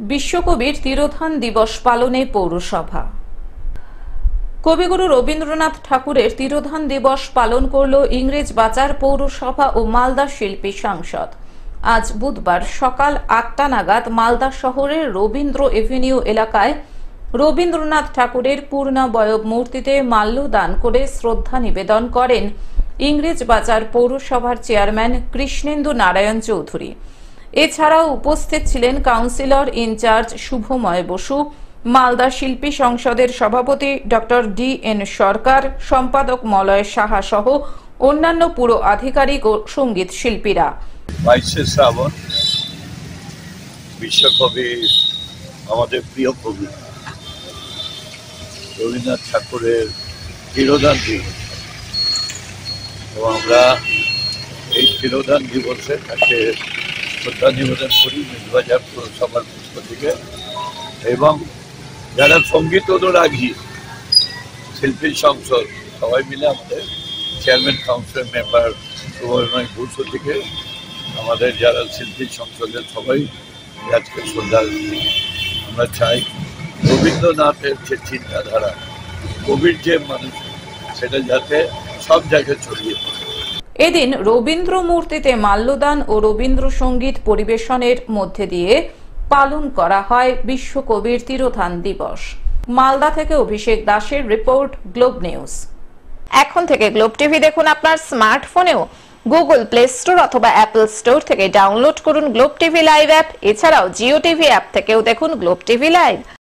বিশ্বকবির তিরোধান দিবস পালনে পৌরসভা। কবিগুরু রবীন্দ্রনাথ ঠাকুরের তিরোধান দিবস পালন করল ইংরেজবাজার পৌরসভা ও মালদা শিল্পী সংসদ। আজ বুধবার সকাল ৮টা নাগাদ মালদা শহরের রবীন্দ্র এভিনিউ এলাকায় রবীন্দ্রনাথ ঠাকুরের পূর্ণাবয়ব মূর্তিতে মাল্যদান করে শ্রদ্ধা নিবেদন করেন ইংরেজবাজার পৌরসভার চেয়ারম্যান কৃষ্ণেন্দু নারায়ণ চৌধুরী। এছাড়াও উপস্থিত ছিলেন কাউন্সিলর ইনচার্জ শুভময় বসু, মালদা শিল্পী সংসদের সভাপতি ডক্টর ডি.এন. সরকার, সম্পাদক মলয় সাহা সহ অন্যান্য পুর আধিকারিক ও সঙ্গীত শিল্পীরা। 22শে শ্রাবণ বিশ্বকবি, আমাদের প্রিয় কবি রবীন্দ্রনাথ ঠাকুরের তিরোধান দিবস, এবং আমরা এই তিরোধান দিবসে তাকে শ্রদ্ধা নিবেদন করি ইংরেজবাজার পৌরসভার পক্ষ থেকে। এবং যারা সঙ্গীত অনুরাগী শিল্পী সংসদ সবাই মিলে, আমাদের chairman council member Shubhamoy Basu থেকে আমাদের যারা শিল্পী সংসদের সবাই আজকে শ্রদ্ধা আমরা চাই রবীন্দ্রনাথের যে চিন্তাধারা, কবির যে মানুষ, সেটা যাতে সব জায়গায় ছড়িয়ে পড়ে। এদিন রবীন্দ্র মূর্তিতে মাল্যদান ও রবীন্দ্রসঙ্গীত পরিবেশনের মধ্যে দিয়ে পালন করা হয় বিশ্বকবির তিরোধান দিবস। মালদা থেকে অভিষেক দাসের রিপোর্ট, গ্লোব নিউজ। এখন থেকে গ্লোব টিভি দেখুন আপনার স্মার্টফোনেও। গুগল প্লে স্টোর অথবা অ্যাপল স্টোর থেকে ডাউনলোড করুন গ্লোব টিভি লাইভ অ্যাপ। এছাড়াও জিও টিভি অ্যাপ থেকেও দেখুন গ্লোব টিভি লাইভ।